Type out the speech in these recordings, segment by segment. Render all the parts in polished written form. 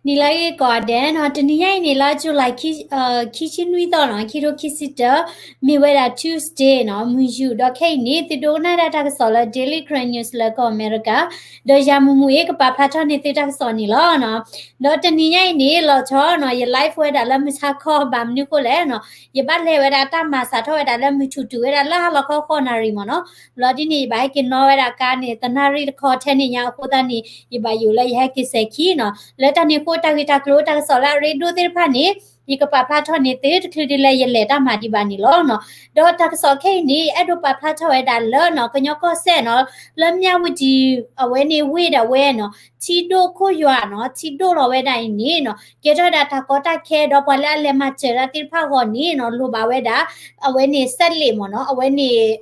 你来个 garden 哈，这你呀你来就来 kitchen 味道呢，kiro kisita mi wera Tuesday 呢，没有的 K 你这都那的个 solar daily crane news 来个 America，的呀木木一个把 pattern 你这个 soni 了呢，的这你呀你老早呢，也 life 为的了没啥考办你过来呢，也把来为的大马萨头为的了没出去为的了了考考那里嘛呢，老的你把给那为的干呢，但那里考天你呀，或者你也把有了也给塞起呢。Leta ni ko ta kita klo ta sola redo ter phani ika pa pha tho ni te thli la ye leta ma di ba ni lo no do ta so ke ni ado pa pha tho da lo no kanyo ko se no lo mya wu ji awe ni we da we no chi do ko ywa no chi do lo we dai ni no ke tho da ta ko ta khe do pa la le ma che ra tir pha ko ni no lo ba we da awe ni set le mo no awe ni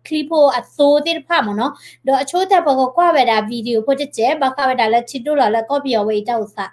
clipo a so tir pha mo no do a cho ta pa ko kwa we da video ko che ba ka we da la chi do lo la ko bi we ta usa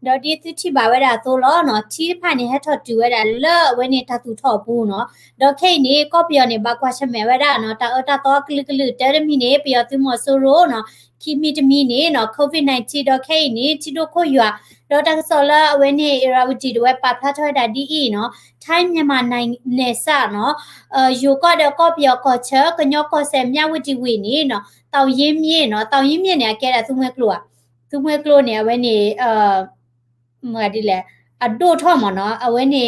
ဒေါ်ဒီသူချိပါဝဲတာသို့လောနော်ချီဖိုင်နေဟက်ထော်တူဝဲတာလောဝဲနေတာသူထော်ဘူးနော်ဒေါ်ခိတ်နေကော့ပြောနေဘကွာချမဲဝဲတာနော်တာအတာတော့ကလကလတဲရမီနေပြောသူမဆိုရိုနော်ခီမီတမီနေနော် COVID-19 ဒေါ်ခိတ်နေချီတို့ခွရွာဒေါ်တာဆောလာဝဲနေရာဝတီတို့ဝဲပါဖတ်ထော်တာဒီအီနော်ထိုင်းမြန်မာနိုင်နေစနော်ယိုကော့တော့ကော့ပြောကော့ချကညောကော့ဆဲမြဝတီဝီနေနော်တောင်ရင်းမြင့်နော်တောင်ရင်းမြင့်နေကဲတာသူမွဲကလောသူမွဲကလောနေဝဲနေမှာဒီလေအဒိုထော်မနော်အဝဲနေ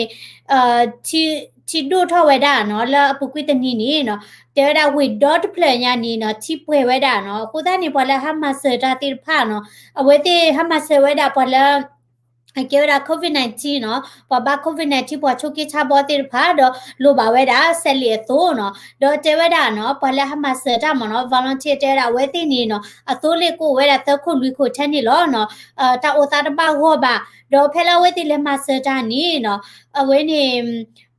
ချီဒိုထော်ဝဲတာနော်လာပုကွေတနီနီနော်တဲတာဝီဒေါတ်ပလန်ညာနီနော်ချီပွဲဝဲတာနော်ကိုသားနေပေါ်လာဟမဆတာတိဖာနော်အဝဲတေဟမဆဝဲတာပေါ်လာအကေရာ COVID-19 နော်ပပ COVID-19 ပေါ်ချုပ်ကိချဘောတိဖာတော့လိုပါဝဲတာဆက်လီသို့နော်တော့တဲဝဲတာနော်ပေါ်လာဟမဆတာမနော် volunteer တဲတာဝဲတိနေနော်အသိုးလေးကိုဝဲတာသခုလူကိုထက်နေလောနော်တာအိုတာတပါဟောပါတော့ဖဲလာဝဲတိလေမဆတာနေနော်အဝဲနေ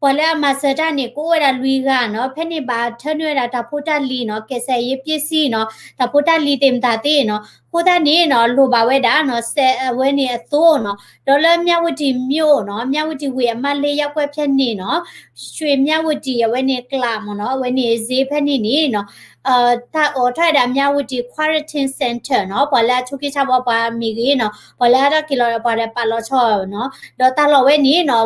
ပေါ်လာမဆတာနေကိုဝဲတာလူကနော်ဖဲနေပါထနွဲတာတာဖိုတာလီနော်ကဲဆဲရေးပစ္စည်းနော်တာဖိုတာလီတင်တာတေနော်ကိုသားနေနော်လိုပါဝဲတာနော်ဆဲဝဲနေအသိုးနော်ဒေါ်လာမြဝတီမြို့နော်မြဝတီဝေအမလေးရောက်ွက်ဖြက်နေနော်ရွှေမြဝတီဝဲနေကလာမနော်ဝဲနေဈေးဖက်နေနေနော်တာအော်ထိုက်တာမြဝတီ quarantine center နော်ဘာလာချုပ်ကိချဘောပါမီကြီးနော်ဘာလာတာကီလိုပါရပါလောချောနော်ဒေါ်တာလောဝဲနေနော်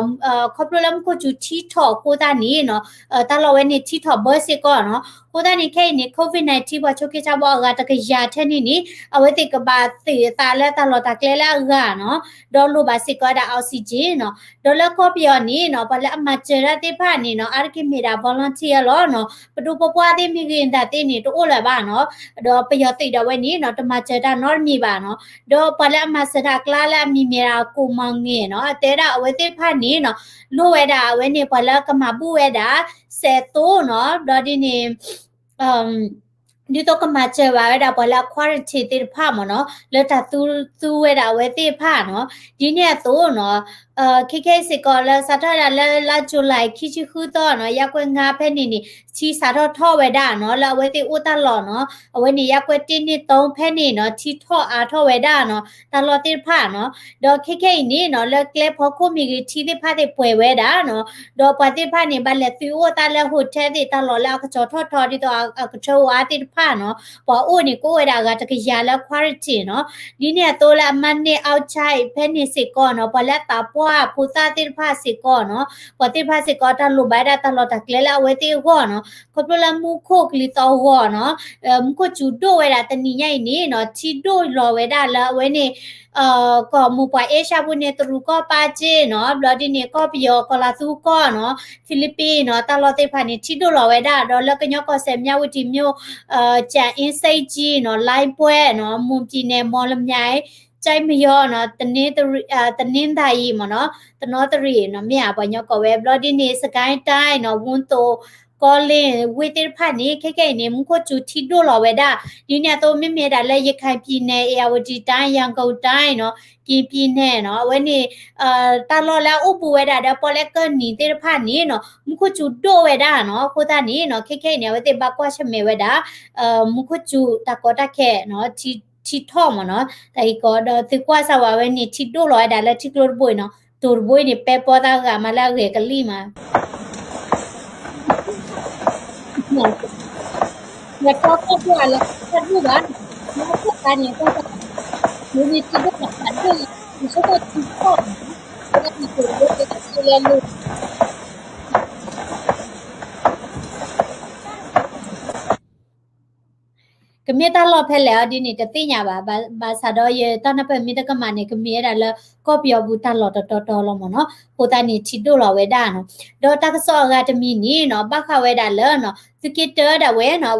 ခေါပလိုလမ်ကိုချူတီထော်ကိုသားနေနော်တာလောဝဲနေတီထော်ဘောစစ်ကောနော်ကိုသားနေခဲနေ COVID-19 ဘောချုပ်ကိချဘောကတကရာထက်နေနေအဝဲတိကပါသေတာလဲတာလောတာကလဲလာကနော်ဒေါ်လိုပါစစ်ကောတာအောက်ဆီဂျင်နော်ဒေါ်လာကောပြောနေနော်ဘာလာအမချရတိဖာနေနော်အာကိမီရာ volunteer လောနော်ပတူပပွားတိမိခင်တာတိနေတိုးလာပါနော်ဒေါ်ပယောတိတော်ဝဲနေနော်တမချတာနော်မီပါနော်ဒေါ်ဘာလာအမစတာကလာလာမီမီရာကိုမောင်ငေနော်တဲတာအဝဲတိဖာနေနော်လိုဝဲတာအဝဲနေဘာလာကမပူဝဲတာဆဲတိုးနော်ဒေါ်ဒီနေဒီတော့ကမချေဝါရတာဘလာ quarantine တိဖာမနော်လက်တာသူဝဲတာဝဲတိဖာနော်ဒီနေ့သို့နော်ခေစကောလာစတာလာဂျူလိုက်ခိချီခူတော့နော်ရက်ွက်ငါဖဲနေနေချီစာတော့ထော့ဝဲတာနော်လာဝဲတိဥတလော်နော်အဝဲနေရက်ွက်တင်းနေ3ဖဲနေနော်ချီထော့အားထော့ဝဲတာနော်တလော်တိဖာနော်တော့ခေနေနော်လက်ကလက်ဖို့ခုမီကြီးချီတိဖာတဲ့ပွဲဝဲတာနော်တော့ပတိဖာနေဘလက်သူဥတလက်ဟိုထဲတိတလော်လာကချောထော့ထော့ဒီတော့ကချောဝါတိဖာနော်ပေါ်အိုနေကိုဝဲတာကတကရလာ quarantine နော်ဒီနေ့တော့လာမန်နေ outside ဖဲနေစစ်ကောနော်ဘလက်တာပွား พุทธาติภาสิกอเนาะปฏิภาสิกอตาลุบายดาตลอดตะเกลละเวติกอเนาะคอปละมุโคกลิตอวอเนาะมุโคจูโดเวดาตนิใหญ่นี่เนาะชิโดรอเวดาละเวนี่ก็มูปะเอชาบุเนตรูก็ปาเจเนาะบลอดิเนก็ปิโยก็ลาซูก็เนาะฟิลิปปินส์เนาะตลอดติภานี่ชิโดรอเวดาดอลก็ยอก็เซมยาวิติမျိုးจาอินไซจีเนาะไลน์ပွဲเนาะมุมจีเนมอลำไยใจไม่ย่อเนาะตะนี้ตะนินไทยมั้เนาะตะนอตรีเนาะเมียปะยอก็เวบลอดิเนสกายไตเนาะวุนโตก็เล่วิติภานี่แค่ๆนี่มุโคจูทิโดรอเวดาဒီเนี่ยโตเมียๆดาและยะไคပြည်နယ်เอวดีတိုင်းရန်ကုန်တိုင်းเนาะပြည်နယ်เนาะวันนี้ตลอดแล้วอุปเวดาเดปอเลกนีเตรพานี่เนาะมุขจูโดเวดาเนาะโคตานี่เนาะแค่ๆเนี่ยเวเตบักว่าชเมเวดามุขจูตะกอตะแค่เนาะทีท่อมเนาะแต่อีกก็ตึกว่าสว่าวันนี้ทิโดรอดาและทิกลอบ่อยเนาะตัวบ่อยนี่เปปอตากะมาละเรกะลีมาแล้วก็ว่าแล้วก็ดูบ้านแล้วก็การเนี่ยก็Unit itu ada di sana TikTok ada di Google kita selalu ကမြေတာလော့ဖက်လေဒီနေတသိညာပါဘာသာတော့ရတနပမြေတကမနေကမြေရလကော့ပြောဘူးတလော့တော်လောမနော်ပိုတနေချီတို့လောဝဲဒါနော်ဒေါ်တကဆော့ကတမီနီနော်ဘခဝဲဒါလောနော်စကစ်တာဒဝဲနော်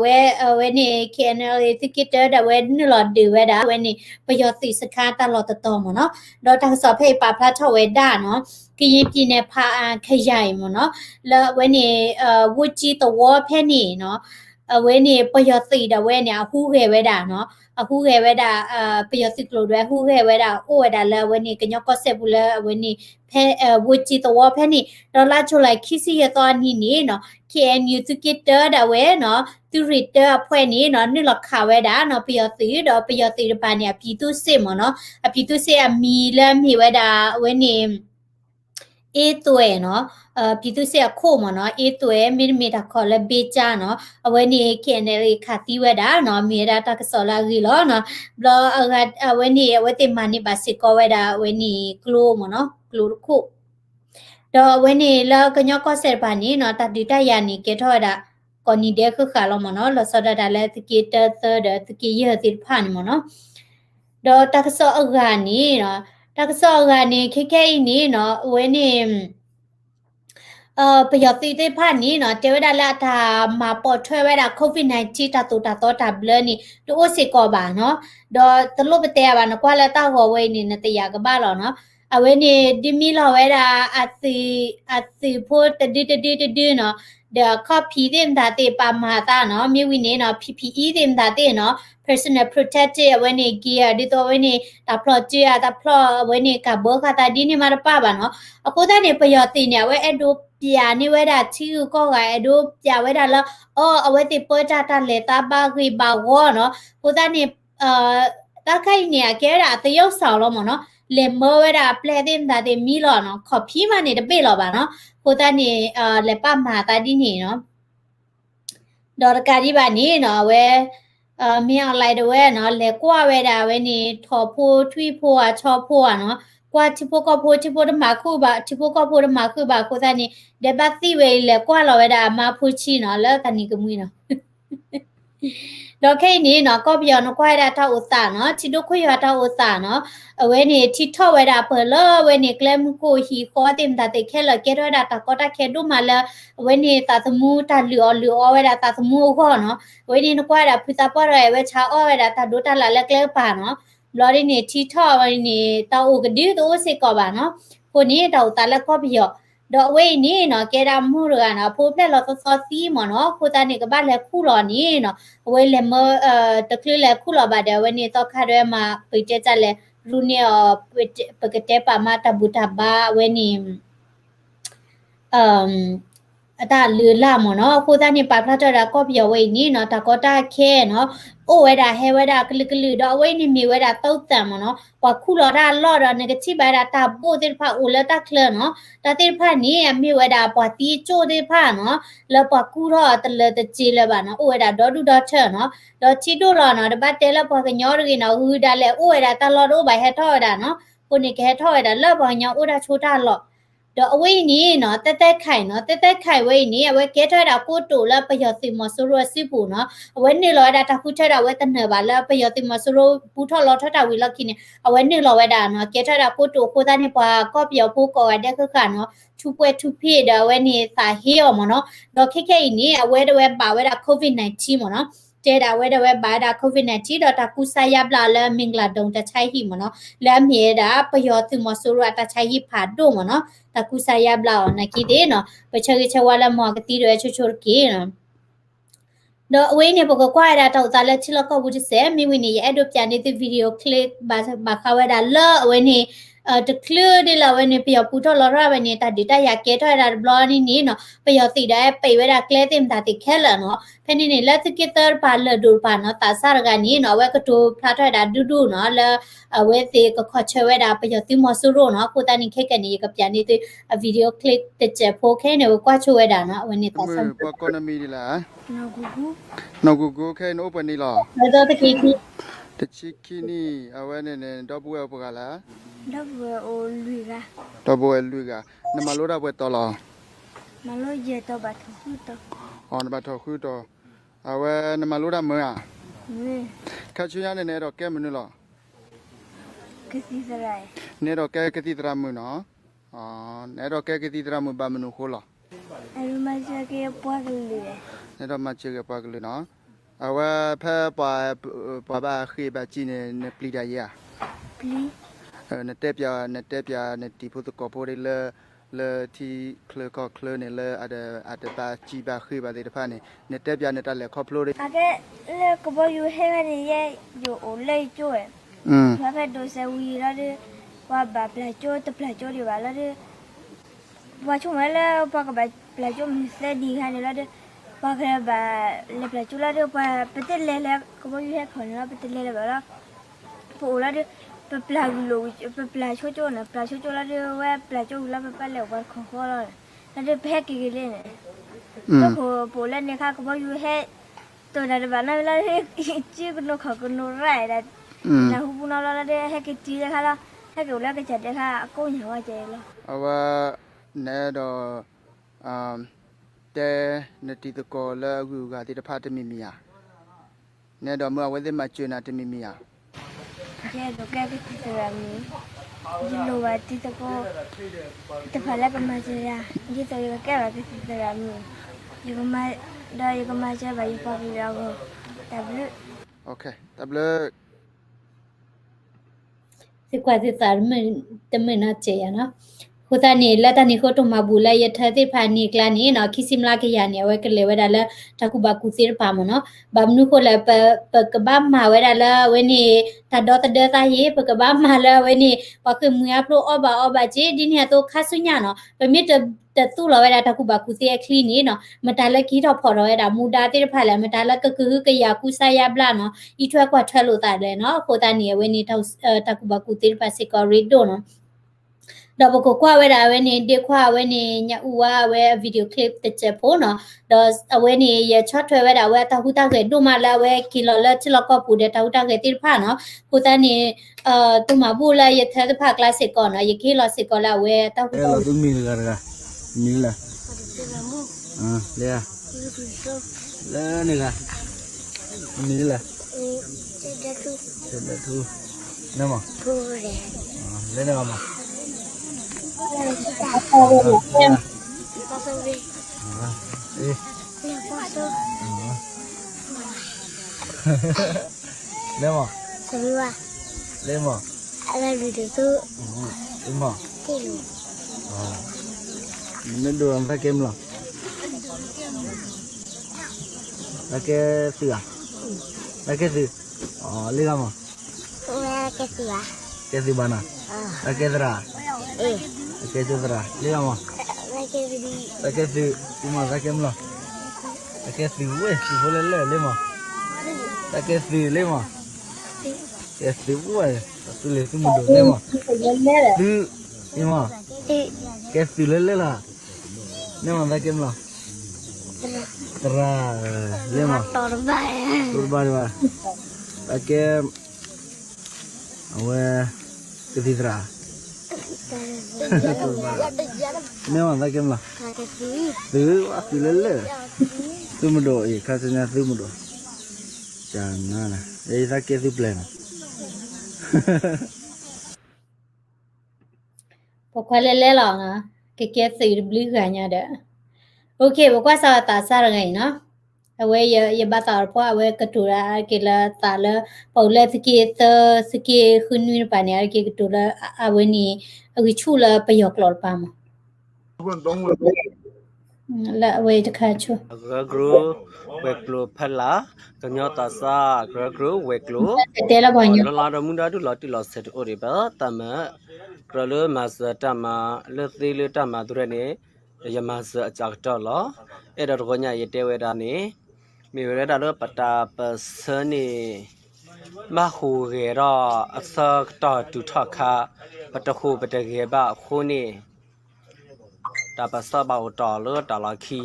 ဝဲနေ KNL စကစ်တာဒဝဲနလော်ဒီဝဲဒါဝဲနေပယောတိစခါတလော့တော်မနော်ဒေါ်တကဆော့ဖေးပါဖလာထော်ဝဲဒါနော်ကရင်ပြည်နယ်ဖာခရိုင်မနော်လဝဲနေဝူချီတဝဖဲနေနော်အဝဲနေပယောတိတဝဲနေအခုခဲဝဲတာเนาะအခုခဲဝဲတာပယောတိကလို့ရဲအခုခဲဝဲတာအိုဝဲတာလဲဝဲနေကညော့ကော့ဆက်ဘူးလဲဝဲနေဖဲဝူချီတော့ဖဲနေဒေါ်လာချိုလိုက်ခီစီရတော့နီနေเนาะ KNU Together တဝဲเนาะသူရစ်တာဖွဲ့နေเนาะနှစ်လခါဝဲတာเนาะပယောတိတော့ပယောတိတပါနေပြည်သူစစ်မเนาะအပြည်သူစစ်အမီလဲမီဝဲတာဝဲနေအေးတွဲเนาะပြည်သူစစ်ခို့မနော်အေးတွဲမီတာခေါ်လဲဘေးချเนาะအဝဲနေခင်နေခါတီးဝဲတာเนาะမီရာတကဆောလာဂီလောเนาะဘလအဝဲနေအဝဲတေမနီပါစစ်ကောဝဲတာအဝဲနေကလိုမနော်ကလိုခုတော့အဝဲနေလောကညောကောဆက်ပါနေเนาะတတိတရနေကေထောတာကောနီတဲ့ခခါလောမနော်လောဆောဒတာလဲတကေတသဒတကေရတိဖာနေမနော်တော့တကဆောအဂါနေเนาะတကဆောအဂါနေခဲနေเนาะအဝဲနေปยติได้ผ่านนี้เนาะเจอได้ละถ้ามาปอดช่วยไว้ละโควิด-19ตาตุตาตอตาเบลนี่ดูโอสิกอบาเนาะดอตะลุไปเตะบาเนาะกว่าละตาหัวเวยนี่นะตะยากะบ้าหรอเนาะအဝဲနေဒီမီလောဝဲတာအစီဖို့တဒီเนาะเดี๋ยวข้อพีเต็มตาเตปามาตาเนาะมีวินเนาะ PPE เต็มตาเตเนาะ personal protective အဝဲနေ gear ဒီတော့ဝဲနေတာဖလော့จีတာဖလော့အဝဲနေကဘောခတာဒီနေမှာပါပါเนาะအခုတည်းနေပယောတိနေဝဲအဒိုပြာနေဝဲတာချီကိုကအဒိုပြာဝဲတာလောအဝဲတိပေါ်တာတာလေတာဘာဂီဘာဝောเนาะကိုတည်းနေတခိုင်နေကဲတာတရုပ်ဆောင်လို့မနော်လေမောဝဲတာပလက်တင်တာတေမီလောနော်ခေါ်ဖီးမနေတပိလောပါနော်ကိုတနေလေပမာတာဒီနေနော်ဒေါ်ကာဒီပါနေနော်ဝဲမြောင်လိုက်တော့ဝဲနော်လေကွာဝဲတာဝဲနေထော်ဖိုးထွီးဖိုးอ่ะချောဖိုးอ่ะနော်ကွာချဖိုးကဖိုးချဖိုးတမခုပါချဖိုးကဖိုးတမခုပါကိုတနေဒဘတိဝဲလေကွာလောဝဲတာမဖူးချီနော်လဲတနေကမွေးနော်တော့ခိနေနော်ကော့ပြောနော်ခွဲတာထောက်ဥစာနော်ချီတို့ခွေရထောက်ဥစာနော်အဝဲနေချီထောက်ဝဲတာဖလဝဲနေကလမ်ကိုဟီခေါ်တင်တာတေခဲလကဲရတာတကောတာခဲတို့မလာဝဲနေတာသမူတာလျောဝဲတာတသမူခေါ်နော်ဝဲနေခွဲတာဖူတာပေါ်ရဲဝဲချာအော်ဝဲတာတဒိုတာလာလက်ကလဲပါနော်လော်ရီနေချီထောက်ဝဲနေတောဥကဒီတို့စေကောပါနော်ကိုနေတော့တလက်ကော့ပြောတော့ဝေးနေနော်ကဲတာမှုရနော်ဖိုးပြက်လောစောစီမနော်ခိုတာနေကဘာလဲခုလောနေနော်ဝေးလေမတကလလဲခုလောပါတယ်ဝေးနေတော့ခါရဲမှာပိတ်ကြလဲလူနေပကတဲ့ပါမတဘူတာဘာဝေးနေအတာလူလာမနော်ခိုတာနေပါဖလာတော့ကော့ပြောဝေးနေနော်တကောတာခဲနော်အိုဝဲတာဟဲဝဲတာကလကလူတော့ဝဲနေမြေဝဲတာတောက်တံမနော်ကွာခုလော်တာလော်တော့ငကချိပါတာတာပို့တဲ့ဖာအိုလက်တာကလနော်တတဲ့ဖာနေမြေဝဲတာပွားတီချိုတဲ့ဖာနော်လောပွားကူတော့တလဲတချီလဲပါနော်အိုဝဲတာဒေါ်ဒူဒေါ်ချဲနော်ဒေါ်ချီတို့လော်နော်တပတ်တဲလဲပွားကညောရကေနော်ဟူတာလဲအိုဝဲတာတလော်တော့ဘိုင်ဟက်ထော်တာနော် คนนี่แค่ถอยได้เลิกบ่ยาอุดาชูดาหรอกเดี๋ยวเอาไว้นี่เนาะแต่ไข่เนาะแต่ไข่ไว้นี่เอาไว้แค่ถอยดากูตู่แล้วประโยชน์สิมอสุรัวสิปูเนาะเอาไว้นี่ลอยดาตากูถอยดาไว้ตันเหนือบาแล้วประโยชน์สิมอสุรัวปูทอลอทอดาวิลกินเอาไว้นี่ลอยดาเนาะแค่ถอยดากูตู่กูตานี่ปาก็เปียวปูก็ไว้ได้คือกันเนาะทุกเวทุกพี่เดี๋ยวไว้นี่สาเหี่ยวมั้งเนาะเดี๋ยวแค่นี่เอาไว้เดี๋ยวบ่าไว้ดาโควิด-19มั้งเนาะเจดาเวดาเวบาดาโควิด-19ดอตากุสายาบลาเลมิงลาดงตะใช้หิมเนาะและเมียดาประโยชน์ถึงมอสุรตะใช้หิผาดงเนาะตะกุสายาบลานะคิดเดเนาะไปเชยชวาละมอกติโดยชุๆกีเนาะดอเวเนี่ยปกกว่าดาตอตาเลชิลก็บุจิเซมีวินี่แอดอปจานี่ติวิดีโอคลิปบาคาวดาเลเวนี่ตะคลือดิละเวนี่เปียปูทอลอราเวนี่ตาดิตายาเกทอดาบลอนี่เนาะไปยอติได้ไปเวดาเคลติมตาติแค่ละเนาะเพนี่นี่ละติเกเตอร์ปาเลดูปาเนาะตาสารกานี่เนาะเวก็ตูพลาทอดาดูเนาะแล้วเวติก็ขอเชเวดาไปยอติมอสุโรเนาะกูตานี่แค่กันนี่กับจานี่ติวิดีโอคลิปติเจโพแค่เนี่ยกว่าช่วยดาเนาะเวนี่ตาสัมปกรณ์มีดีละนากูกูนกูแค่โนเปนี่หรอแล้วตะกี้ที่ตะชิคินี่เอาไว้เนี่ยดอกบัวปกละดับเบิลโอลุยกะดอกบัวลุยกะนมาโลดาบัวตอลอมาโลเยตบัตรคู่ตอ๋อนบัตรคู่ตอเอาไว้นมาโลดาเมื่อนี่ข้าช่วยเนี่ยดอกแก้มมือหรอกสิสไรเนี่ยดอกแก้กติตรามือเนาะอ๋อเนี่ยดอกแก้กติตรามือบามือโคลออารุมาเจเกปวกเลยเนี่ยดอกมาเจอกับปากเลยเนาะเอาไว้เพื่อปะขี้บาจีเนี่ยปลีดายาปลีเนี่ยเทียบเนี่ยที่พูดกับพูดเลยที่เคลือก็เคลือเนี่ยเลยอาจจะบาจีบาขี้บาเดือดพันเนี่ยเทียบเนี่ยแต่ละครอบครัวเลยอาจจะเลยก็บอกอยู่ให้มันเนี่ยอยู่โอเลยจ้วยเพราะว่าดูเซวีแล้วดิว่าแบบปลาจ้วยแต่ปลาจ้วยดีกว่าแล้วดิว่าช่วงนั้นแล้วพอกับแบบปลาจ้วยมันเสียดีขนาดนี้แล้วดิพอแค่แบบเลยปลาจ้วยแล้วดิพอไปเต้นเลยแล้วก็บอกอยู่ให้คนแล้วไปเต้นเลยแล้วแล้วพอแล้วดิไปปลาลูไปปลาช่วยจ้วยนะปลาช่วยจ้วยแล้วดิว่าปลาจ้วยแล้วไปปลาเหลววันของเขาแล้วดิแพ้กี่กิโลเนี่ยก็พอแล้วเนี่ยค่ะก็บอกอยู่ให้ตัวนั้นแบบนั้นแล้วให้จี้กันโนเขากันโนไรแล้วนะฮูบุนเราแล้วดิให้กิจีเลยค่ะแล้วให้กิแล้วก็จัดเลยค่ะก็อย่างว่าใจแล้วเอาว่าเนี่ยดอแต่นาทีตะกอแล้วกูกาที่จะพาจะมีเมียเนี่ยดอเมื่อวันที่มาเจอนาจะมีเมียแค่ตัวแก่ก็ติดแบบนี้ยิ่งรู้ว่าที่ตะกอจะพาแล้วก็มาเจอยิ่งตัวแก่ก็ติดแบบนี้ยิ่งมาได้ยิ่งมาเจอแบบยิ่งพอพี่เราแต่เบลโอเคแต่เบลสิกว่าสิสารมันจะไม่น่าเจียเนาะခုတနေလက်တနေခိုတုံမဘူးလဲရထတိဖာနေကလာနေနော်ခိစိမလာကရနေဝဲကလေဝဲဒါလဲတခုဘကုစီရပါမနော်ဘာမနုခိုလဲပကဘာမာဝဲဒါလဲဝဲနေတဒေါ်တဒေတာယေပကဘာမာလဲဝဲနေပကမူရဖလိုအဘဂျေဒီနေတော့ခါဆုညာနော်ပမစ်တတူလဝဲဒါတခုဘကုစီရခလီနေနော်မတလဲခီတော့ဖော်တော့ရတာမူတာတိဖာလဲမတလဲကကကရကုဆာယဘလာနော်ဤထွက်ကထွက်လို့တာလဲနော်ခိုတနေဝဲနေတခုဘကုတိဖာစကရီဒိုနော်ดอกก็กว่าเวลาเวนี่เด็กว่าเวนี่ญะอูว่าเววิดีโอคลิปตะเจโพเนาะดอเวนี่ยะช็อตถวยเวลาเวตะฮูตะเกดูมาละเวกิโลละจิลก็ปูเดตะฮูตะเกติพาเนาะฮูตะนี่ตุมาบูละยะทะพาคลาสสิกก่อนเนาะยะกิโลสิกละเวตะฮูตะตุมีละกะมีละเลยอ่ะแล้วนี่ละมีละเดทูนะมั้งพูเลยแล้วนะมั้งLemo. Semua. Lemo. Ada di situ. Lemo. Tilu. Oh. Ini dua orang pakai mula. Pakai tiga. Pakai tiga. Oh, lihat mah. Pakai tiga. Pakai tiga mana? Pakai tiga. Pakai tiga. Lihat mah. Pakai tiga. Cuma pakai mula. Pakai tiga. Weh, boleh le, lemo. Pakai tiga lemo. Pakai tiga weh. Tu le tu muda lemo. Tu, lemo. Pakai tiga le lah. Lemo pakai mula. Terah, lemo. Turban pakai awak ketiga. เนี่ยมันได้เกมละซื้อว่าซื้อเล่ซื้อมาดูอีกข้าจะเนี่ยซื้อมาดูจังนั่นนะไอ้สักเกซื้อเปล่า พอควายเล่ๆหรอนะเก๋ๆสื่อบลิกันเนี่ยเด้อโอเคบอกว่าสาตาสาไงเนาะเอาไว้อย่าบาตาเพราะเอาไว้กระตุระเกลตาละเปาเลสเกตสเกขึ้นวินปานเนี่ยเกกระตุระเอาไว้นี่เอาไว้ชูละประโยคหลอดปามละเอาไว้จะขาชู กรูเวกลูพละกัญญาตาสากรูเวกลู เตละบ่เนี่ย ลลาดมุนดาดุลอติลอเซตโอริบะตามะกรลมาสตามาเลติเลตามาดุเรเนยามาสจากตอลเอดรกญาเยเตเวดานีมีเวดาลปตาปสนีมาหูเกรออักษรตอตุทอคาปตะคูปตะเกบะคูนีตาปสบาวตอลตาลาคี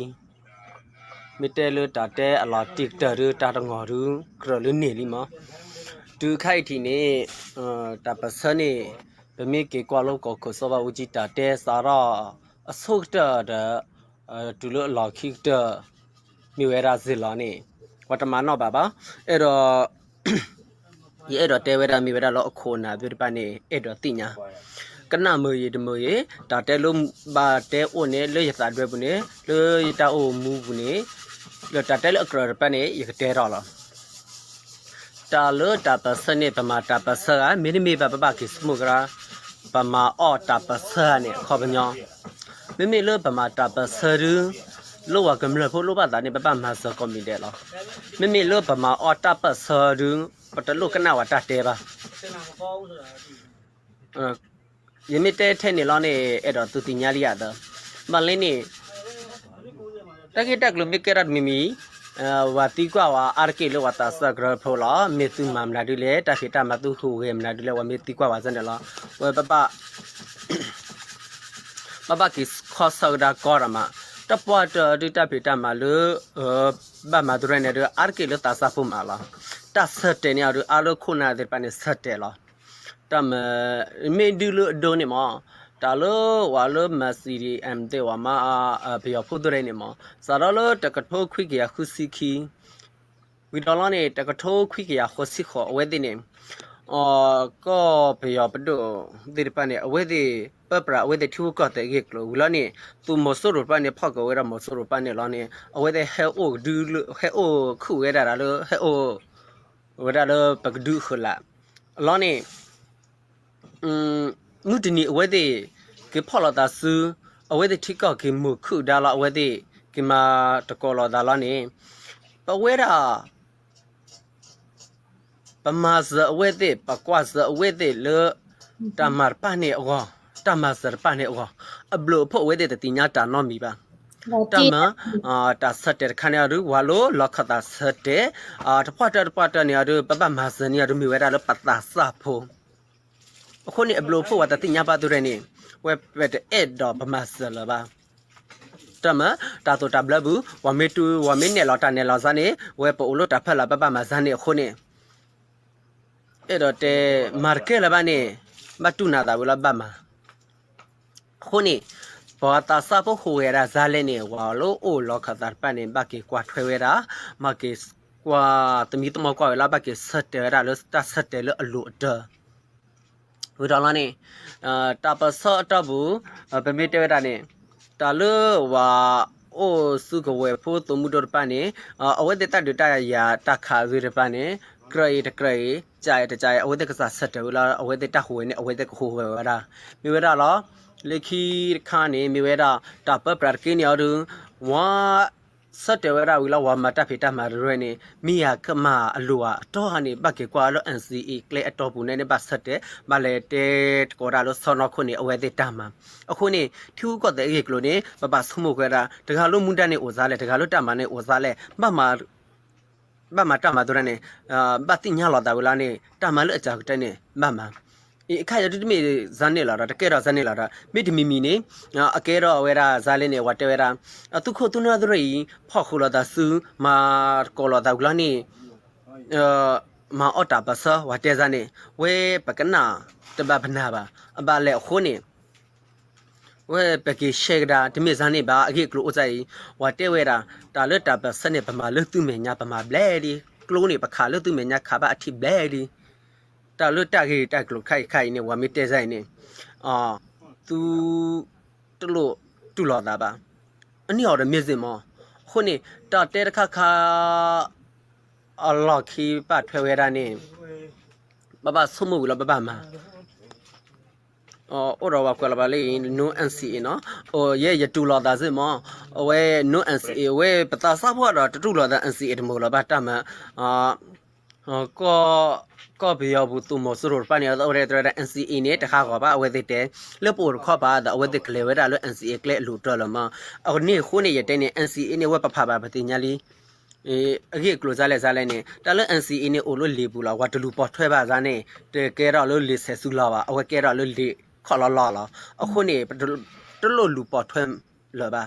มิเตลตาเตอลอติกเตอตาตงอรุกรลเนลิมาดูไข่ทีนี้ตาปสนีเป็นมีเกี่ยวกับโลกของสบาวจิตาเตสาระสุขเตอดูลลอคิกเตอมีเวลาสิลานี่วัตมานอบบ้าเอรอเอรเตเวลามีเวลาลอโคนาดูดิปานี่เอรติญากันนามือดมือตาเตลุมบาเตโอเนเลยยตาด้วยบุเนเลยตาโอมูบุเนเลยตาเตลกรปานี่ยกเตรอลตาเลตาปสเนปมาตาปสะมินิมีบาบาคิสมุกราปมาออตาปสะเนี่ยขอบญอมิมีเลปมาตาปสะรึลูกกำลังพูดลูกบ้านนี่บ้านมาสก็มีเดียวไม่มีลูกประมาออตาปัสดึงปัตลูกก็น่าว่าตัดเตะป่ะยังไม่เตะเทนนี่ล้อนี่เอ็ดตุติญาลีอาดมาเล่นนี่ตะกี้ตักลุมิกระดมีว่าตีกว่าอาร์กิโลวัตสกรพลเมตุมามนาดูเลตะกี้ตามาตุคูเกมนาดูเลว่าเมตีกว่าจันเดลว่าบ้ากิสข้อสักดากอร์มาตะปวดดิตาพิตามาลุบ้ามาดูเรนเดอร์อาร์กิลตาซาฟุมาลาตาเสตเนียร์อาลูคุนาเดปานิเสตลาตามเมดิลโดนิมาตาลูวาลูมาซีรีเอ็มเดวามาเปียพูดเรนิมาสารลูตะกะโทคุยเกียคุสิคีวิดอลานี่ตะกะโทคุยเกียคุสิขอเวดิเนก็เปียปดูดิปานิเวดิเปิดประเวทที่ก็แต่เอกลูแล้วนี่ตัวมอสรูปเนี่ยพ่อก็เวลามอสรูปเนี่ยแล้วนี่เอาไว้ได้เฮโอดูเฮโอคู่เวลาแล้วเฮโอเวลาแล้วปักดูขึ้นละแล้วนี่นู่นที่นี่เอาไว้ได้คือพ่อเราตาซื้อเอาไว้ได้ที่ก็คือมือคู่ดาละเอาไว้ได้คือมาตะโกนเราดาละนี่เอาไว้ละประมาณเอาไว้ได้ปากว่าเอาไว้ได้เลยตามมาป้าเนี่ยอ๋อตามาสร์ปานี่อ๋อบลูพวกเวเดตติญาตานอมีบ้างตามาตาสเตอร์ขันยาดูวาโลล็อกตาสเตทพอตเนี่ยดูป้ามาสเนี่ยดูมีเวลาลปัตตาสาพูคนนี้บลูพวกว่าตติญาปาตุเรนี่เวทเอ็ดดอป้ามาสละบ้างตามาตาตัวตาบลบูว่าเมตุว่าเมเนี่ยลอตาเนี่ยลอซานี่เวปอุลตาพลาป้ามาสเนี่ยคนนี้เอ็ดเตมาร์เกลบ้านี่มาตุนาตาเวลาบ้ามาคนนี้พอตาซาพวกหัวราซาเลนี่ว่าโลโอล็อกตาร์ปานี่บักเกกว่าทเวรามาเกกว่าตมีตมกว่าเวลาบักเกสเตอราลสตาสเตลอลุดวิดาลานี่ตาปะซอตบูเป็นมิเตเวรานี่ตาเลว่าโอสุกเวพูตุมุดอร์ปานี่เอาไว้เดตัดดูตายาตาขาวิรปานี่ใครใจเอาไว้เดกษาสเตเวลาเอาไว้เดตาหัวนี่เอาไว้เดกหัวเวลามีเวลาล้อเลขีข้านี่มีเวลาตาเปิดปรากฏเนี่ยดูว่าสเตเวลาวิลาว่ามาตาพิตามาด้วยนี่มีอยากมาลัวตัวนี่บักเกกว่าแล้ว NCE เคลอตอปูเนี่ยบัสเตมาเลเตกอราลสอนอคนนี่เอาไว้เดตามาအခုนี่ที่ก็แต่เอกလို့นี่ปะปะสมุกเวลาတခါလို့မွန်းတန်းနေဩစားလဲတခါလို့တမနဲ့ဩစားလဲဘာมาตามาตัวนี่บัดติญาลอตาเวลานี่ตามาเลอจากแต่นี่มาအခါရတူမီဇန်နေလာတာတကယ်တော့ဇန်နေလာတာမိတမီမီနေအကဲတော့ဝဲတာဇာလေးနေဝတ်တဲဝဲတာသူခုသူနာတို့ရီဖောက်ခုလာတာစူမာကောလာတာကလာနေမာအော်တာပစဝတ်တဲဇာနေဝဲပကနာတဘဘနာပါအဘလဲခုနေ เว้เปกิเชกดาดิเมซานี่บาอีกลูใจว่าเตเวดาตาเลตาเปสเนปมาเลตุเมญาปมาเบลดีกลูนี่ปะคาเลตุเมญาคาบะอธิเบลดีตาเลตากีตากลูไข่เนี่ยว่ามิเตไซนี่อ๋อตูตโลตุลอดาบาอันนี้เอาเรมิซิมอคนนี้ตาเตระคาอัลลอฮ์คีปะเทเวดานี่บาสมุลบามาโอ้เราว่าก็ละบาลี no NCA เนาะโอ้เย่တူလာတာစစ်မเว้ no NCA เว้ปตาซะพอတော့တူလာတာ NCA တမို့ละบาตะมก็เบียบุตุมสุรุปะเนี่ยเอาเรตระ NCA เนี่ยตะคาก็บาเอาไว้ติเลปโอขอบาเอาไว้ติเคลเวดาล NCA เคลลูตละมาเอานี่คู่นี่ยะเตเนี่ย NCA เนี่ยว่าปะพาบาปฏิญาลีအကြီးကလိုစားလဲစားလဲနေတလ NCA နေအိုလို့လီဘူးလားဝါတလူပေါ်ထွဲပါစားနေတဲကဲတော့လို့လီဆဲဆူလာပါအဝဲကဲတော့လို့လီခေါ်လာလာအခုနေတလို့လူပေါ်ထွဲလာပါ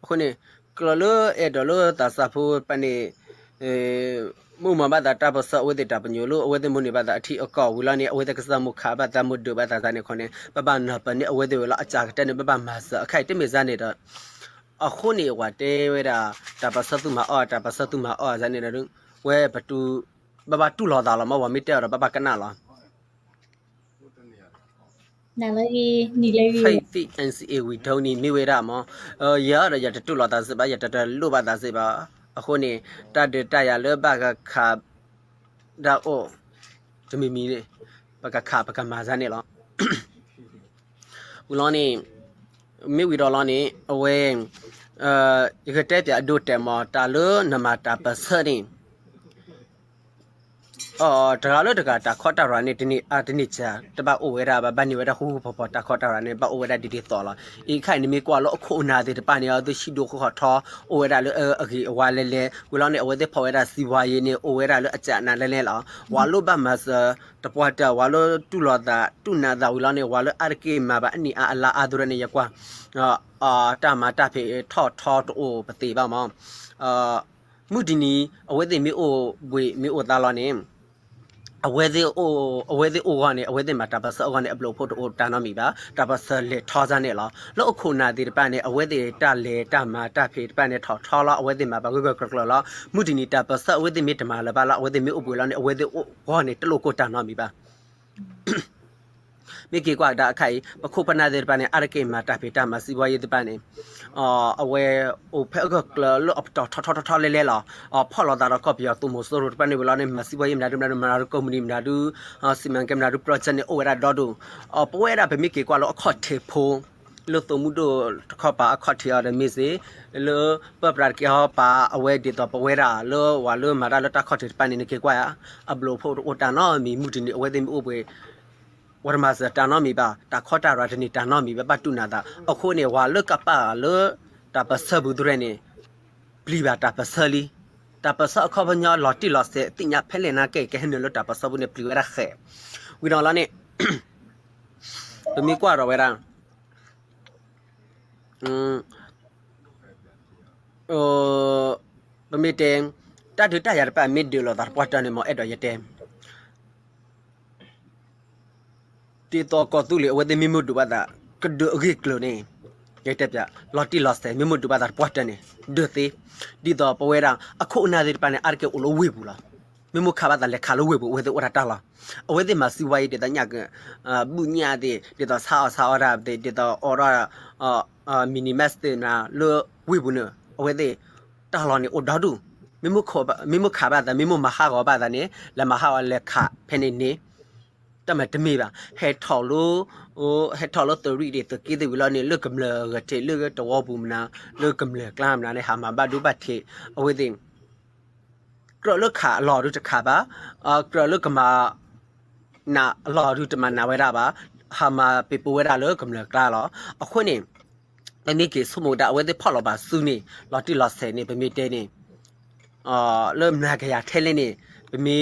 အခုနေကလောအဲ့တော့လို့တဆဖို့ပနေမှုမဘာတာတပစအဝဲတဲ့တပညိုလို့အဝဲတဲ့မနေဘာတာအထီအကောက်ဝလာနေအဝဲတဲ့ကစားမှုခါဘာတမှုဒဘာတာနေခွန်နေပပနာပနေအဝဲတဲ့ဝလာအချာကတဲ့ပပမဆအခိုက်တမေစားနေတော့အခုနေဝတဲဝဲတာတပစတုမအော်တပစတုမအော်ဇာနေတော့ဝဲဘတူဘဘတူလောတာလမဝမီတဲတော့ဘဘကနာလားနာလေးနီလေး ဖိတ်တိ NCA ဝီထုံးနေမိဝဲတာမောရရတူလောတာစပါရတတလို့ပါတာစပါအခုနေတတရလဘကခါဒါအိုတမီမီနေဘကခါဘကမာဇာနေလောဦးလောနေမိဝီတော်လောနေအဝဲဒီကတဲ့ပြအဒိုတဲမောတာလနမတာပစရင်တကားလို့တကားတာခေါ်တာရနေဒီနေ့ဒီနေ့ချာတပတ်အိုဝဲတာဘာနေဝဲတာဟူဖော်တာခေါ်တာရနေဘာအိုဝဲတာဒီတော်လာဤခိုင်နေမီကွာလို့အခုနာတဲ့တပနေရသူရှိတို့ခေါ်ထောအိုဝဲတာလို့အကြီးအဝါလဲလဲဝလောနေအဝဲတဲ့ဖော်ဝဲတာစီဝါရေးနေအိုဝဲတာလို့အကြနာလဲလဲလာဝါလို့ဘာမစတပွားတာဝါလို့တူလာတာတူနာတာဝလောနေဝါလို့အရကေမှာဘာအနီအလာအဒရနေရကွာတာမတာဖေထောတိုပတိပါမောမူဒီနီအဝဲတဲ့မီအိုဝေမီအိုတာလာနေအဝဲသေးအိုကနေအဝဲသေးမှာတပတ်စောကနေအပလိုဖို့တိုတာနော်မီပါတပတ်စလေထောစားနေလားလို့အခုနာဒီတပတ်နဲ့အဝဲသေးတလေတမာတဖေတပတ်နဲ့ထောလာအဝဲသေးမှာဘာကလာမူဒီနီတပတ်စအဝဲသေးမီတမာလာပါလားအဝဲသေးမီအပူလာနေအဝဲသေးဟောနေတလို့ကိုတာနော်မီပါမိကေကွာဒါအခိုင်ပခုပနာတဲ့ပနဲ့အရကေမှာတဖေတာမှာစီဝါရေးတဲ့ပနဲ့အဝဲအိုဖက်ကလောအပထောလဲလဲလာဖော်လာတာတော့ပြတူမိုဆိုရပနဲ့ဝလာနေမစီဝါရေးမနာဒမနာကုမ္ပဏီမနာဒူစီမန်ကင်မနာဒူပရောဂျက်နဲ့အိုဝဲတာဒေါ်ဒူပွဲတာဗမိကေကွာလောအခေါ်ထေဖိုးလို့တုံမှုတို့ခေါ်ပါအခေါ်ထေရတဲ့မစ်စေလို့ပပရာကေဟပါအဝဲဒီတော့ပွဲတာလို့ဝါလို့မာတာလို့တခေါ်ထေပနဲ့ကေကွာအဘလိုဖို့အိုတာနော်မီမူတင်အဝဲတဲ့အိုပွဲဝရမစတာနော်မီပါတာခေါ်တာရတဲ့နေတာနော်မီပါတူနာတာအခုနေဝါလုကပါလို့တာပစဘူးဒရနေပလီပါတာပစလီတာပစအခဘညာလော်တီလော်စတင်ညာဖဲလေနာကေကေဟနေလို့တာပစဘူးနေပလီရခဲဝီနော်လာနေတမီကွာရောဝဲရာပမီတဲတာဒူတာရပါမီဒီလော်တာပွားတနေမောအဲ့တော့ရတဲ့တီတော့ကောတူလေဝဲတဲ့မီမူဒူပါတာကဒူအဂိကလိုနေရတဲ့ပြလော်တီလော့စတဲ့မီမူဒူပါတာပွားတနေဒူသေးဒီတော့ပဝဲတာအခုအနာတဲ့ပန်အာကေအိုလိုဝေဘူးလားမီမူခါပါတာလက်ခါလိုဝေဘူးဝဲတဲ့ဝရတာလားအဝဲတဲ့မစီဝိုင်းတဲ့ညကဘူးညာတဲ့ဒီတော့ဆာရတဲ့ဒီတော့အော်ရာမီနီမက်စ်တဲ့နာလိုဝေဘူးနော်အဝဲတဲ့တာလော်နေအိုဒါဒူမီမူခါပါတာမီမူမဟာကောပါတာနေလမဟာလက်ခဖဲနေနေတမတမေပါဟဲထော်လို့ဟဲထော်လို့တရီတဲ့ကိတဲ့ဝလာနေလုကမလကတဲ့လုကတော့ဘူးမနာလုကမလကလမ်နာနေဟာမဘာဒူဘတ်ထေအဝဲတဲ့ကရလုခါလော်ဒူတခါပါကရလုကမာနာလော်ဒူတမနာဝဲတာပါဟာမပေပဝဲတာလုကမလကလာလောအခုနေအမိကေစမိုဒါဝဲတဲ့ဖော်လောပါစူနေလော်တီလော်ဆဲနေပမေတဲနေเริ่มนาขยะเทเลนี่ပမီ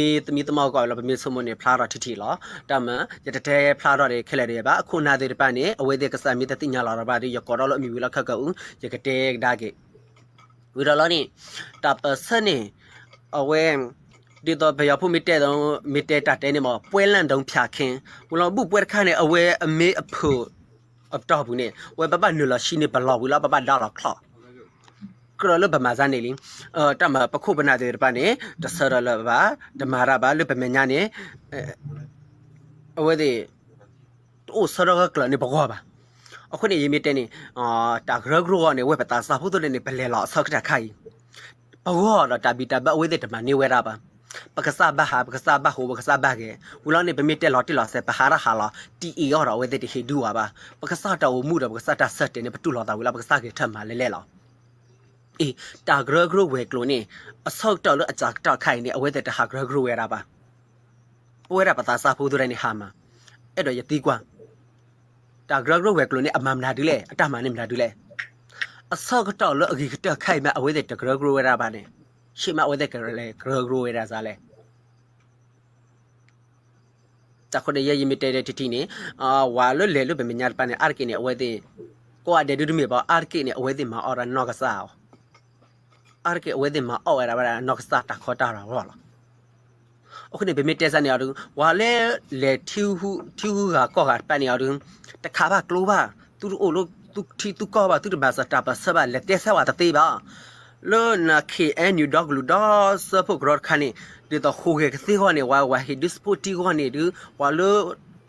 တမောက်ကောလောပမီဆုမနေဖလာတော့ထီလောတမရတတဲဖလာတော့တွေခဲလေတွေပါအခုနာတဲ့ပန်းနေအဝဲတဲ့ကစားမီတတိညာလာတော့ပါဒီရကောတော့လို့အမီဝီလောက်ခက်ကူရကတဲဒါကေဝီတော့လောနေတပစနေအဝဲဒီတော့ဘယ်ရောက်ဖို့မတဲတော့မတဲတတဲနေမပွဲလန့်တုံးဖြာခင်းဝလောဘူးပွဲခါနေအဝဲအမေအဖို့ ตอบุเนี่ยเว้ยบ้านูละชินี่บลอวิละบ้าดาละคลอกระลบมาจานี่ลิตามาปะคุบนาเดอร์ปานี่ตะสระละบ้าตะมาราบ้าลบเมญญานี่เอาไว้ดิโอ้สระก็กลัวนี่บอกว่าบ้าအခုနေရေးမြတဲ့နေတာဂရဂရောနေဝက်ပတာစာဖို့တဲ့နေပလဲလောဆောက်တာခိုင်ဘောတော့တာဘီတာဘအဝေးတဲ့တမနေဝဲတာပါပကစားဘဟာပကစားဘဟိုပကစားဘကေဝလောနေပမီတဲ့လော်တီလော်ဆက်ပဟာရဟာလောတီအီရောတော့ဝဲတဲ့ဟေဒူပါပကစားတော်မှုတော့ပကစားတာဆက်တဲ့နေပတူလော်တာဝလာပကစားကေထမ်းမှာလဲလောအေးတာဂရဂရောဝဲကလိုနေအဆောက်တော်လို့အကြတော့ခိုင်နေအဝဲတဲ့ဟာဂရဂရောဝဲတာပါဝဲတာပတာစာဖို့တဲ့နေဟာမှာအဲ့တော့ယတိကွာတာဂရဂရဝဲကလိုနေအမမနာဒူလေအတမနေမနာဒူလေအဆောက်တော့လို့အကြီးကခိုင်မဲ့အဝဲတဲ့ဂရဂရဝဲတာပါနေရှေ့မှာအဝဲတဲ့ဂရလေဂရဂရဝဲတာစားလေတခုတည်းရရင်မတဲတဲ့တီနေဝါလို့လေလို့ပဲမညာပါနေအာကိနေအဝဲတဲ့ကိုအတဲ့ဒူးမေပါအာကိနေအဝဲတဲ့မှာအော်ရနော့ကစားအာကိအဝဲတဲ့မှာအော်ရပါနော့ကစားတာခေါ်တာရောလားအခုနေပဲမတဲစနေအောင်ဝါလေထူဟူကကောကပန်နေအောင်တခါပါကလိုပါသူတို့လို့သူတီသူကောပါသူတို့ဘာစတာပါဆဘာလက်တဲဆဝါတတေးပါလောနာခေအန်ယူဒေါဂလူဒါဆဖို့ဂရော့ခါနေဒီတော့ခိုကေစီဟောနေဝါဟီဒစ်စပိုတီဟောနေဒီဝါလော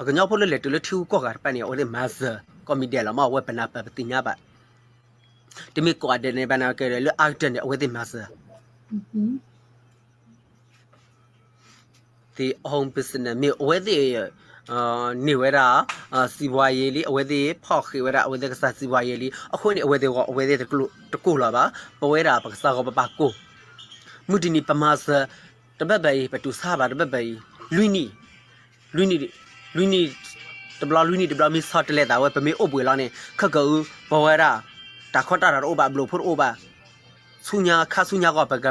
အကညောဖို့လက်တူလထူကောကပန်နေအော်လေမတ်ဆာကော်မီဒီလာမဝပနာပပတိညာပါဒီမီကောအဒနေပနာကဲလောအာတန်အဝဲဒီမတ်ဆာဒီအုံးပစ္စနေမီအဝဲဒီနေဝဲတာစီဘွားရေးလေးအဝဲသေးဖောက်ခေဝဲတာအဝဲသေးကစားစီဘွားရေးလေးအခုနေအဝဲသေးကအဝဲသေးတကူလာပါပဝဲတာပကစားကပပကိုမူဒီနီပမာစတဘဘဲပတူစားပါတဘဘဲလူနီတဘလာလူနီတဘလာမီဆော့တလက်တာဝဲပမေအုပ်ပွေလာနေခက်ကူပဝဲတာတာခေါ်တာရောဘာဘလို့ဖို့အိုဘာဆူညာခါဆူညာကပက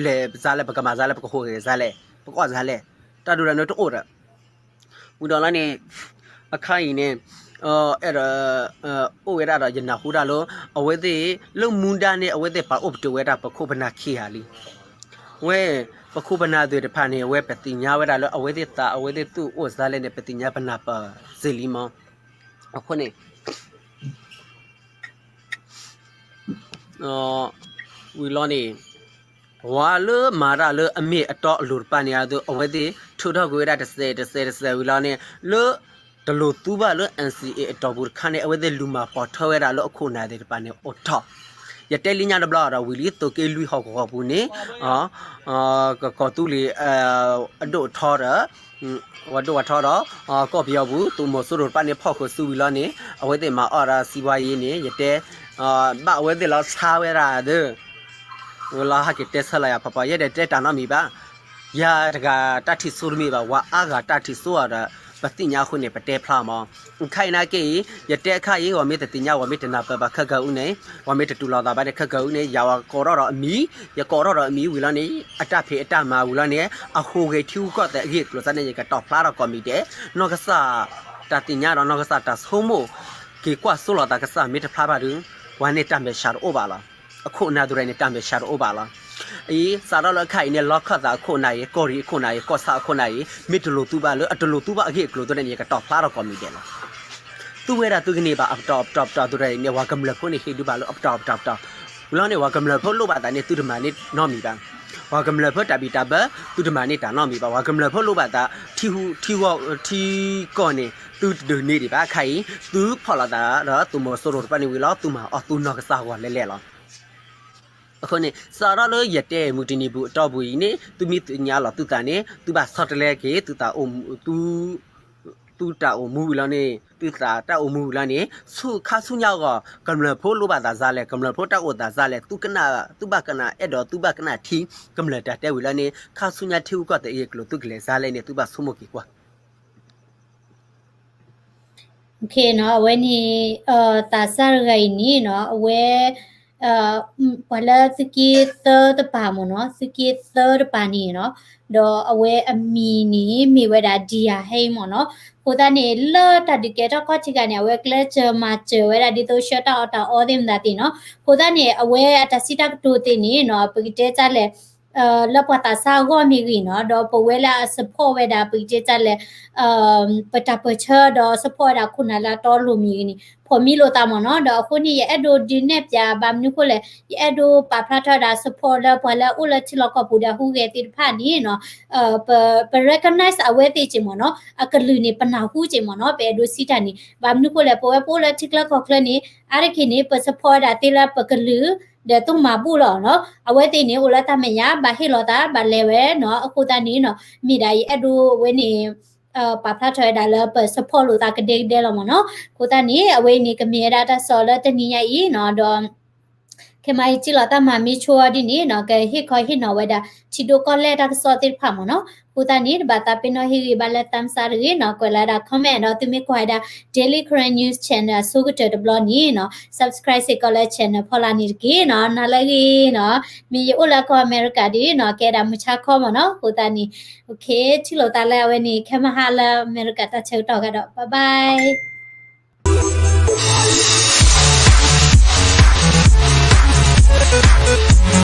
လေဇာလေပကမာဇာလေပကခိုဇာလေပကွာဇာလေတာဒူရနော်တိုးရဝူတော်လာနေအခိုင်နေအဲ့ဒါအိုဝဲတာတော့ယနာဟူတာလို့အဝဲသေးလုံမွန်တာနဲ့အဝဲသေးပါအုပ်တဝဲတာပခုပနာခေဟာလီဝဲပခုပနာတွေတဖာနေဝဲပတိညာဝဲတာလို့အဝဲသေးတာအဝဲသေးသူ့ဥစားလဲနဲ့ပတိညာပနာပါဇီလီမအခုနေဝီလောနေဝါလမာရလအမေအတော့လူပန်ရသူအဝဲသေးထိုတော့ကိုရတဲ့10ဝီလာနေလောတလူသူပါလော NCA အတော့ဘူးခါနေအဝဲသေးလူမာပေါ်ထော်ရတာလောအခုနာတဲ့ပန်နေအတော့ရတဲလင်းညာဒဘလာတော့ဝီလီတိုကေလူဟောက်ကောဘူးနေကောတူလီအဒိုထော်ရဝတ်တော့ထော်တော့ကောပြောဘူးသူမဆိုတော့ပန်နေဖောက်ကိုစူဝီလာနေအဝဲသေးမှာအော်ရာစီဝါရေးနေရတဲဘအဝဲသေးလောဆာဝဲရာတဲ့ဝလာဟာကတက်ဆလာရပပရတဲ့တက်တာနော်မိပါယာတကတတိဆိုမိပါဝါအာကတတိဆိုရတာပတိညာခုနေပတဲဖလာမောခိုင်နာကေရတဲ့ခါရေးဝမေတတိညာဝမေတနာပပခက်ကူနေဝမေတတူလာတာပါတဲ့ခက်ကူနေယာကောတော့အမီရကောတော့အမီဝီလာနေအတဖေအတမာဝီလာနေအခိုကေထူကောတဲ့အရေးကလစနေကတော့ဖလာတော့ကောမီတဲ့နောကဆာတတိညာတော့နောကဆာတဆိုမိုကေကွာဆိုလာတာကဆာမေတဖလာပါဒူဝါနေတမေရှာအိုပါလားအခုနာဒူရိုင်းနဲ့တမ်းပဲရှာတော့ပါလားအေးစာတော့လက်ခိုင်နဲ့လောက်ခတ်တာခုနိုင်ကော်ရီခုနိုင်ကော့ဆာခုနိုင်မစ်တလူတူပါလို့အတလူတူပါအခေကလို့တဲ့နေကတော့ဖလာတော့ကောမီတယ်လားသူဝဲတာသူကနေပါအပ်တော့တူတဲ့နေဝါကမလခုနေခေတူပါလို့အပ်တော့ဘလောနေဝါကမလဖို့လို့ပါတာနေသူတမနေနော်မီပါဝါကမလဖို့တပီတဘသူတမနေတာနော်မီပါဝါကမလဖို့လို့ပါတာထီကောနေသူဒနေဒီပါခိုင်သူဖော်လာတာတော့သူမဆိုတော့ပနေဝီလောသူမအော်သူနော်ကစားကွာလဲလားအခုနေစာရလို့ရတဲ့မူတင်နေဘူးအတော့ဘူးကြီးနေသူမိညာလောသူတန်နေသူပါဆော့တလဲကေသူတာအိုသူတာအိုမူလာနေသူတာအိုမူလာနေဆုခါဆုညောက်ကကမ္လဖိုးလိုပါတာစားလဲကမ္လဖိုးတောက်တာစားလဲသူကနာသူဘကနာအဲ့တော့သူဘကနာထီကမ္လတာတဲဝီလာနေခါဆုညထီကတဲ့ရေကလို့သူကလေးစားလဲနေသူဘဆုမကီကွာโอเคเนาะวันนี้ตาซาไกนี่เนาะเวพอละสกีเตอร์ตปามเนาะสกีเตอร์ปานี่เนาะดอအဝဲအမီနီမိဝဲတာဒီယာဟိမเนาะကိုတနေလော်တဒီကေတော့ကောချီကနေအဝဲကလချာမာချဝဲတာဒီတော့ရှော့တာအော်တာအော်ဒင်ဒါတီเนาะကိုတနေအဝဲအတစီတာတူတင်နီเนาะပကိတဲချလဲ แล้วพอตาซาก็มีกินเนาะดอปเวลาสปอร์เวดาปีเจจันเลยปะตาเปเชอร์ดอสปอร์ดาคุณาลาตอลูมีกินพอมีโลตามเนาะดอคนนี้เอโดดินเนปยาบามนุโคเลยเอโดปาพระทาดาสปอร์ดาพอแล้วอุลชิลก็ปูดาฮูเกติผ่านนี่เนาะเป recognize เอาไว้ติจิมเนาะอะกลือนี่ปนาฮูจิมเนาะเปดูสิตานี่บามนุโคเลยพอปูละทิกละก็คลนี่อะไรกินนี่เปสปอร์ดาติละปกลือเดี๋ยวต้องมาบูหรอเนาะเอาไว้ตีนี้อุลตาเมียบาฮิโลตาบาเลเวเนาะคูตานี้เนาะมีได้เอดูเวนี่ปาพระทอยดาลเปิดสปอร์ลูตากระเด็กเดลมเนาะคูตานี้เอาไว้นี่ก็มีดาตาซอลตานี้อีเนาะดอเคมาจิลตามามีชัวดินี่เนาะก็ฮิคอยฮิเนาะเวดาชิโดก็เลดาซอติพามเนาะคูตานี้บาตาเป็นเนาะฮิบาเลตัมซารีเนาะก็ลาดาคอมเมนต์เนาะตุมีควายดา Daily Current News Channel สุกเตอร์บลอนี่เนาะ subscribe สิก็เลย channel พอลานี่กีเนาะนาลากีเนาะมีอุลาก็อเมริกาดีเนาะแกดามุชาคอมเนาะคูตานี้โอเคชิโลตาแล้ววันนี้แค่มาหาลาอเมริกาตาเชลต่อกันเนาะบ๊ายบาย